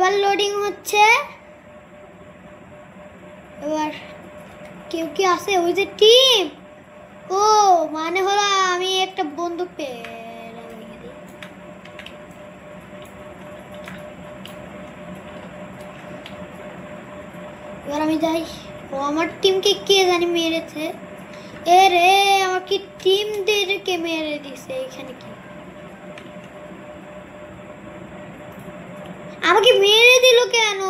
আবার লোডিং হচ্ছে। এবার কেউ কি আছে? ওই যে টিম। ও মানে হলো আমি একটা বন্দুক পেয়ে এবার আমি যাই। ও আমার টিমকে কে জানি মেরেছে। এ রে আমাকে টিমদেরকে মেরে দিছে। এখানে কি আমাকে মেরে দিল কেন?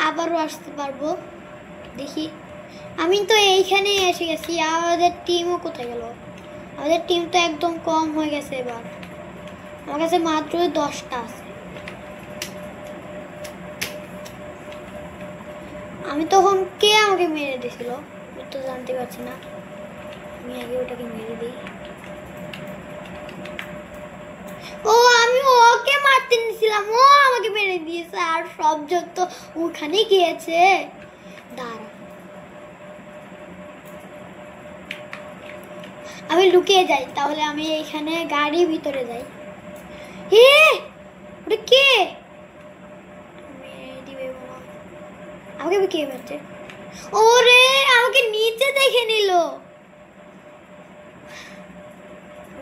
আবারও আসতে পারবো দেখি। আমি তো এইখানে এসে গেছি। আমাদের টিমও কোথায় গেল? আমাদের টিম তো একদম কম হয়ে গেছে। এবার আমার কাছে মাত্র 10টা আছে। আমি তখন কে আমাকে মেরে দিছিল আমি তো জানতে পারছি না। আমি আগে ওটাকে মেরে দিই। ও আমি ওকে মারতে নিছিলাম, ও আমাকে মেরে দিয়েছে। আর সব যত ওখানে গিয়েছে। দাঁড়া আমি লুকিয়ে যাই। তাহলে আমি এখানে গাড়ির ভিতরে যাই। হে ওটা কে? মেরে দিবে বাবা। আমাকে কে মারছে? ওরে আমাকে নিচে দেখে নিল।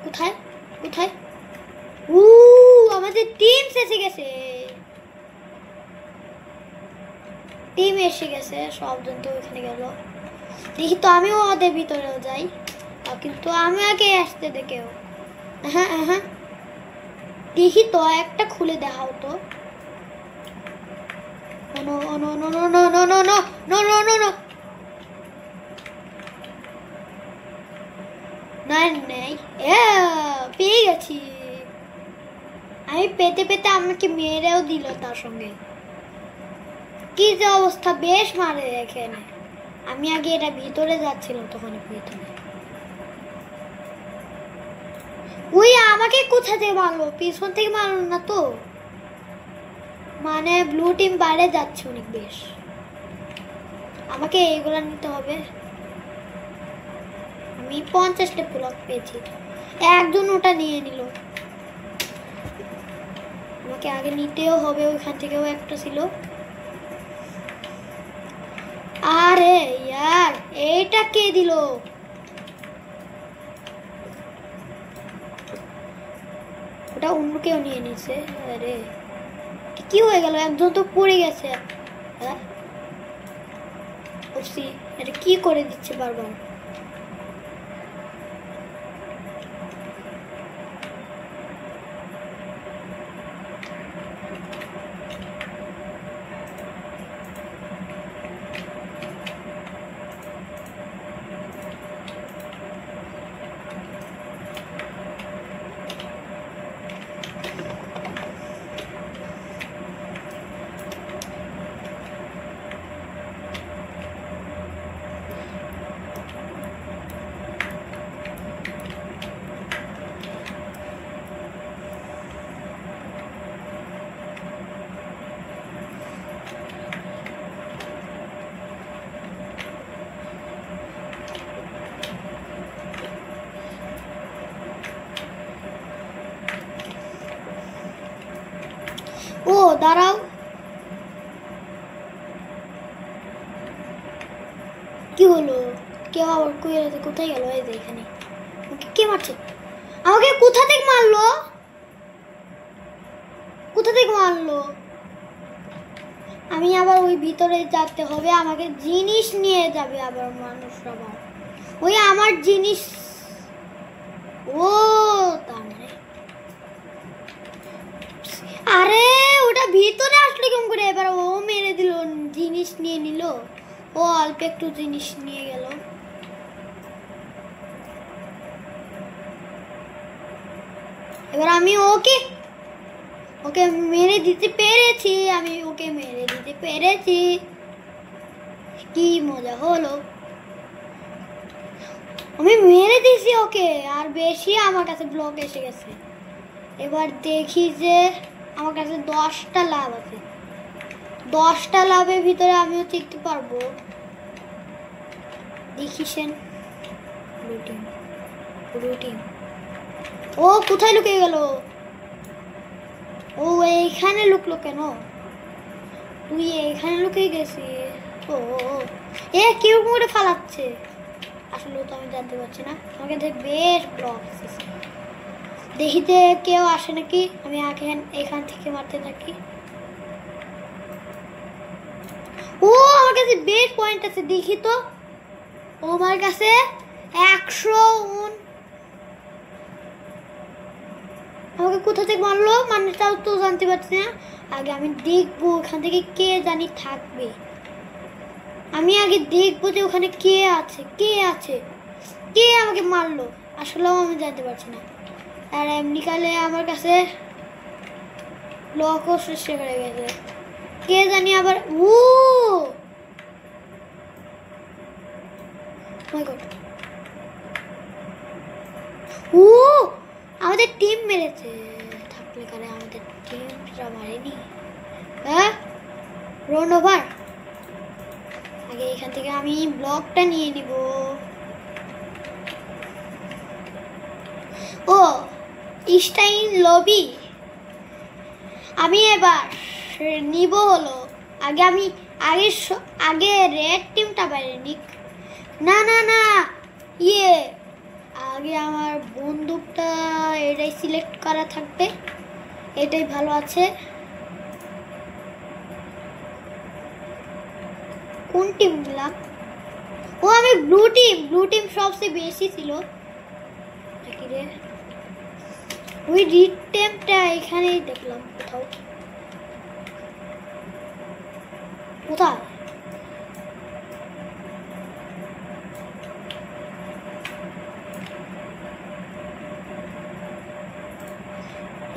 কোথায় কোথায়? আমাদের টিম এসে গেছে। টিম এসে গেছে। সবজন তো ওখানে গেল। দেখি তো আমিও ওদের ভিতরেও যাই। কিন্তু আমি আগে আসতে দেখেও। হ্যাঁ হ্যাঁ দেখি তো একটা খুলে দেখাও তো। No no no no no no no no no no no no নাই নাই। পেয়ে গেছি। আমি পেতে পেতে আমাকে মেরেও দিল তার সঙ্গে। কি যে অবস্থা, বেশ মারে এখানে। আমি আগে এটা ভিতরে যাচ্ছিলাম তখন ভিতরে। ওই আমাকে কোথা থেকে মারলো? পিছন থেকে মারলো না তো? মানে ব্লু টিম বাইরে যাচ্ছে অনেক বেশ। আমাকে এইগুলা নিতে হবে। আমি 50টা ব্লক পেয়েছি। একজন ওটা নিয়ে নিল। আমাকে আগে নিতেও হবে। ওইখান থেকেও একটা ছিল। আরে ইয়ার এইটা কে দিল? ওটা অন্য কেউ নিয়ে নিছে। আরে কি হয়ে গেল? একজন তো পড়ে গেছে। হ্যাঁ এটা কি করে দিচ্ছে বারবার? ও দাঁড়াও, কি হলো? কেউ আবার কোথায় গেল? এই যে এখানে। কে মারছে আমাকে? কোথা থেকে মারলো? কোথা থেকে মারলো? আমি আবার ওই ভিতরে যেতে হবে। আমাকে জিনিস নিয়ে যাবে আবার মানুষরা। ওই আমার জিনিস। ও তার মানে আরে ওটা ভিতরে আসলে কেমন করে? এবার ও মেরে দিল, জিনিস নিয়ে নিল। ও অল্প একটু জিনিস নিয়ে গেল। এবার আমি ওকে মেরে দিতে পেরেছি। আমি ওকে মেরে দিতে পেরেছি। কি মজা হলো! আমি মেরে দিয়েছি ওকে। আর বেশি আমার কাছে ব্লক এসে গেছে। এবার দেখি যে আমার কাছে 10টা লাভ আছে। 10টা লাভের ভিতরে আমিও টিকতে পারবো। দেখিছেন রুটিন। ও কোথায় লুকিয়ে গেল? ও এইখানে লুকলো কেন? তুই এইখানে লুকিয়ে গেছিস? ও এ কেউ করে ফালাচ্ছে, আসলে তো আমি জানতে পারছি না। আমাকে বেশ ব্লক দেখিতে কেউ আসে নাকি, আমি এখান থেকে মারতে থাকি। ও আমার কাছে বেশ পয়েন্ট আছে, দেখি তো। ও আমার কাছে 100। আমাকে কোথা থেকে মারলো মানে তাও তো জানতে পারছি না। আগে আমি দেখবো ওখান থেকে কে জানি থাকবে। আমি আগে দেখবো যে ওখানে কে আছে, কে আছে, কে আমাকে মারলো আসলেও আমি জানতে পারছি না। আর এমনি কালে আমার কাছে ব্লকও শেষ হয়ে গেছে, কে জানি আবার। ও মাই গড, ও আমাদের টিম মেরেছে। থাকলে কারে আমাদের টিমটা মারেনি। হ্যাঁ রান ওভার। আগে এখান থেকে আমি ব্লকটা নিয়ে নিব। ও স্টাইন লবি আমি এবার নিব হলো। আগে আমি আগে রেড টিমটা বাইরে নিক। না না না ইয়ে আগে আমার বন্দুকটা এটাই সিলেক্ট করা থাকবে, এটাই ভালো আছে। কোন টিম দিলাম? ও আমি ব্লু টিম সবচেয়ে বেশি ছিল নাকি রে? ওই রিড টিমটা এখানেই দেখলাম কোথাও। কোথায়?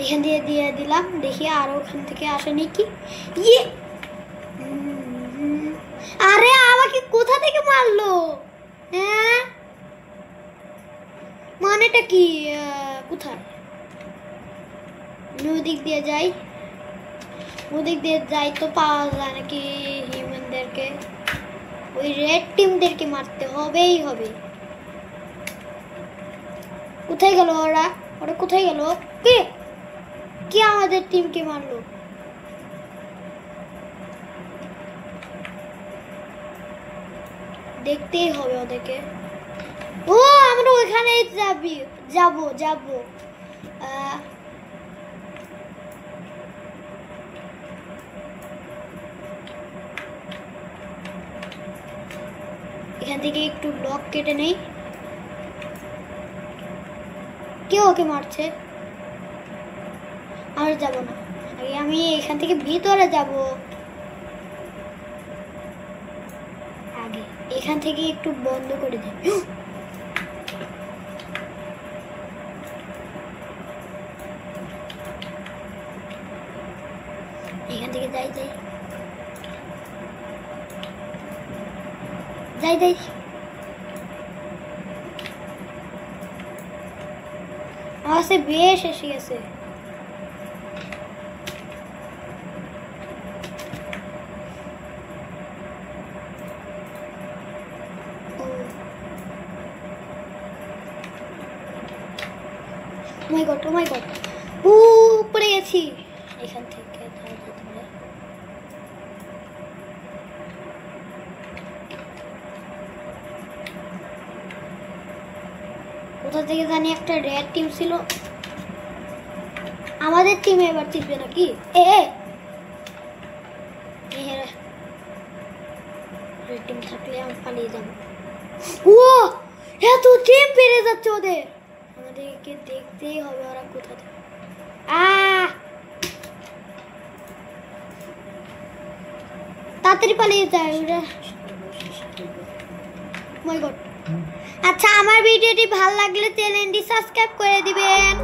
এখান দিয়ে দিলাম, দেখি আর ওখান থেকে আসেনি কি। ইয়ে আরে আমাকে কোথা থেকে মারলো? হ্যাঁ মানেটা কি? কোথায়? ওদিক দিয়ে যাই, ওদিক দিয়ে যাই তো পাওয়া যায় নাকি হিউম্যানদেরকে? ওই রেড টিমদেরকে মারতে হবেই হবে। কোথায় গেল ওরা? ওরা কোথায় গেল? কে কে আমাদের টিমকে মারলো? দেখতেই হবে ওদেরকে। ও আমরা ওখানেই যাব। এখান থেকে একটু ব্লক কেটে নেই। কে ওকে মারছে? আর যাব না, আগে আমি এখান থেকে ভিতরে যাব। আগে এখান থেকে একটু বন্ধ করে দিই। এখান থেকে যাই আমার সে বেশ এসে গেছে। ও মাই গড পড়ে গেছি এখান থেকে। কোথা থেকে জানি একটা রেড টিম ছিল, আমাদের টিমে এবার জিতবে নাকি? রেড টিম থাকলে আমি পালিয়ে যাব। ও এত টিম পেরে যাচ্ছে ওদের, আমাদেরকে দেখতেই হবে ওরা কোথা থেকে। তাড়াতাড়ি পালিয়ে যায় ওরা। মাই গড। আচ্ছা আমার ভিডিওটি ভালো লাগলে চ্যানেলটি সাবস্ক্রাইব করে দিবেন।